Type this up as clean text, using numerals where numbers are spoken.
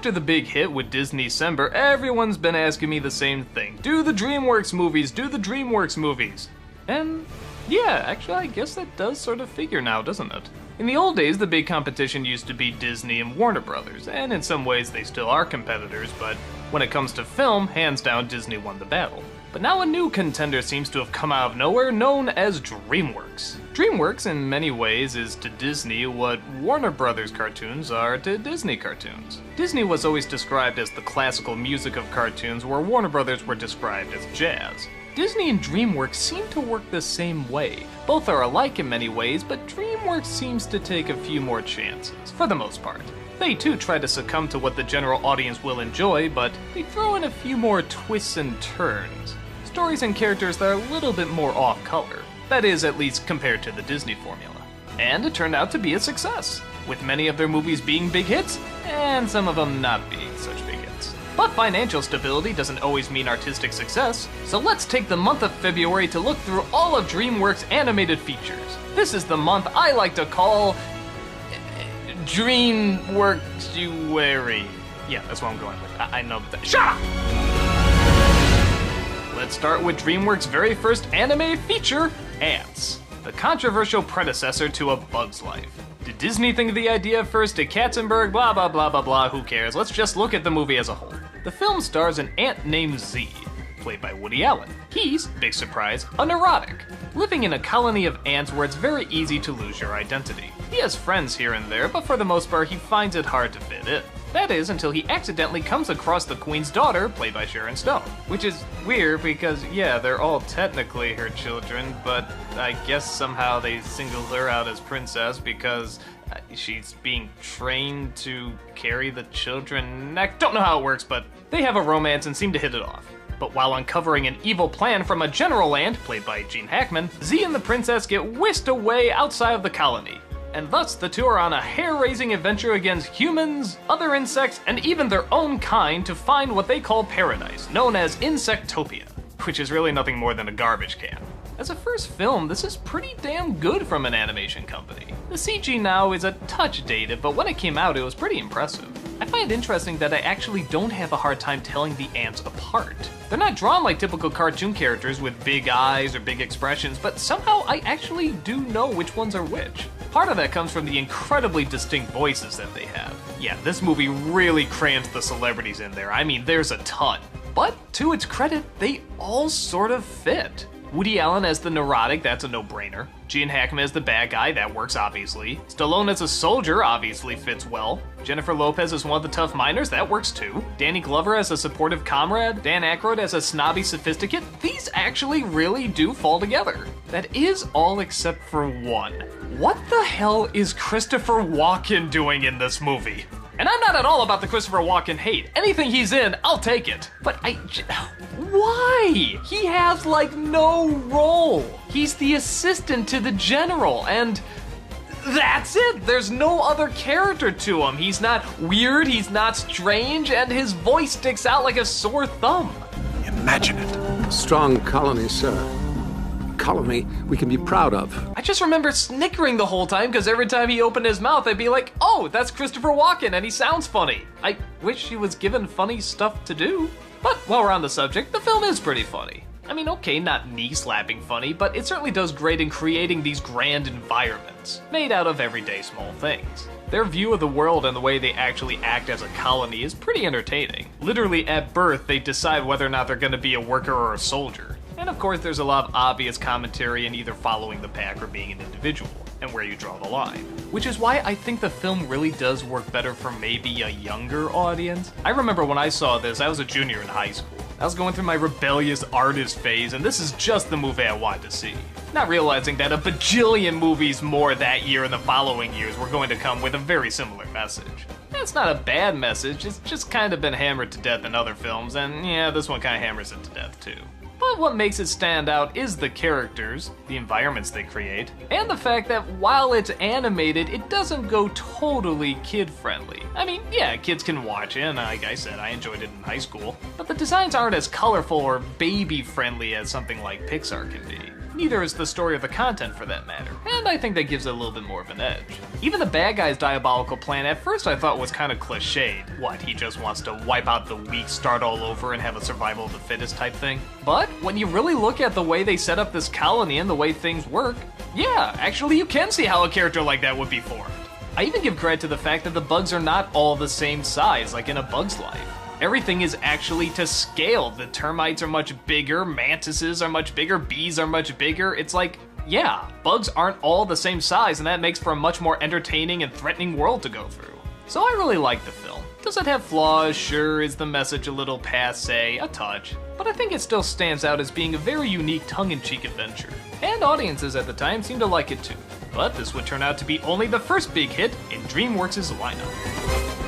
After the big hit with Disney-cember, everyone's been asking me the same thing. Do the DreamWorks movies, do the DreamWorks movies. And yeah, actually I guess that does sort of figure now, doesn't it? In the old days, the big competition used to be Disney and Warner Brothers, and in some ways they still are competitors, but when it comes to film, hands down Disney won the battle. But now a new contender seems to have come out of nowhere, known as DreamWorks. DreamWorks, in many ways, is to Disney what Warner Brothers cartoons are to Disney cartoons. Disney was always described as the classical music of cartoons, where Warner Brothers were described as jazz. Disney and DreamWorks seem to work the same way. Both are alike in many ways, but DreamWorks seems to take a few more chances, for the most part. They too try to succumb to what the general audience will enjoy, but they throw in a few more twists and turns. Stories and characters that are a little bit more off-color. That is, at least compared to the Disney formula. And it turned out to be a success, with many of their movies being big hits, and some of them not being such big hits. But financial stability doesn't always mean artistic success, so let's take the month of February to look through all of DreamWorks' animated features. This is the month I like to call Dreamworks-uary. Yeah, that's what I'm going with. I know that. Shut up! Let's start with DreamWorks' very first anime feature, Antz, the controversial predecessor to A Bug's Life. Did Disney think of the idea first? Did Katzenberg? Blah blah blah blah blah, who cares? Let's just look at the movie as a whole. The film stars an ant named Z, played by Woody Allen. He's, big surprise, a neurotic, living in a colony of ants where it's very easy to lose your identity. He has friends here and there, but for the most part he finds it hard to fit in. That is, until he accidentally comes across the Queen's daughter, played by Sharon Stone. Which is weird because, yeah, they're all technically her children, but I guess somehow they singled her out as princess because she's being trained to carry the children. I don't know how it works, but they have a romance and seem to hit it off. But while uncovering an evil plan from a general ant, played by Gene Hackman, Z and the princess get whisked away outside of the colony. And thus the two are on a hair-raising adventure against humans, other insects, and even their own kind to find what they call paradise, known as Insectopia, which is really nothing more than a garbage can. As a first film, this is pretty damn good from an animation company. The CG now is a touch dated, but when it came out it was pretty impressive. I find it interesting that I actually don't have a hard time telling the ants apart. They're not drawn like typical cartoon characters with big eyes or big expressions, but somehow I actually do know which ones are which. Part of that comes from the incredibly distinct voices that they have. Yeah, this movie really crams the celebrities in there. I mean, there's a ton. But to its credit, they all sort of fit. Woody Allen as the neurotic, that's a no-brainer. Gene Hackman as the bad guy, that works obviously. Stallone as a soldier obviously fits well. Jennifer Lopez as one of the tough miners, that works too. Danny Glover as a supportive comrade. Dan Aykroyd as a snobby sophisticate. These actually really do fall together. That is all except for one. What the hell is Christopher Walken doing in this movie? And I'm not at all about the Christopher Walken hate. Anything he's in, I'll take it. But why? He has like no role. He's the assistant to the general, and that's it. There's no other character to him. He's not weird, he's not strange, and his voice sticks out like a sore thumb. Imagine it. A strong colony, sir. Colony we can be proud of. I just remember snickering the whole time because every time he opened his mouth I'd be like, oh, that's Christopher Walken and he sounds funny. I wish he was given funny stuff to do. But while we're on the subject, the film is pretty funny. I mean, okay, not knee-slapping funny, but it certainly does great in creating these grand environments, made out of everyday small things. Their view of the world and the way they actually act as a colony is pretty entertaining. Literally, at birth, they decide whether or not they're gonna be a worker or a soldier. And of course, there's a lot of obvious commentary in either following the pack or being an individual, and where you draw the line. Which is why I think the film really does work better for maybe a younger audience. I remember when I saw this, I was a junior in high school. I was going through my rebellious artist phase, and this is just the movie I wanted to see. Not realizing that a bajillion movies more that year and the following years were going to come with a very similar message. It's not a bad message, it's just kind of been hammered to death in other films, and yeah, this one kind of hammers it to death too. But what makes it stand out is the characters, the environments they create, and the fact that while it's animated, it doesn't go totally kid-friendly. I mean, yeah, kids can watch it, and like I said, I enjoyed it in high school, but the designs aren't as colorful or baby-friendly as something like Pixar can be. Neither is the story or the content for that matter, and I think that gives it a little bit more of an edge. Even the bad guy's diabolical plan at first I thought was kind of cliched. What, he just wants to wipe out the weak, start all over, and have a survival of the fittest type thing? But when you really look at the way they set up this colony and the way things work, yeah, actually you can see how a character like that would be formed. I even give credit to the fact that the bugs are not all the same size like in A Bug's Life. Everything is actually to scale. The termites are much bigger, mantises are much bigger, bees are much bigger. It's like, yeah, bugs aren't all the same size, and that makes for a much more entertaining and threatening world to go through. So I really like the film. Does it have flaws? Sure. Is the message a little passé? A touch. But I think it still stands out as being a very unique tongue-in-cheek adventure. And audiences at the time seem to like it too. But this would turn out to be only the first big hit in DreamWorks' lineup.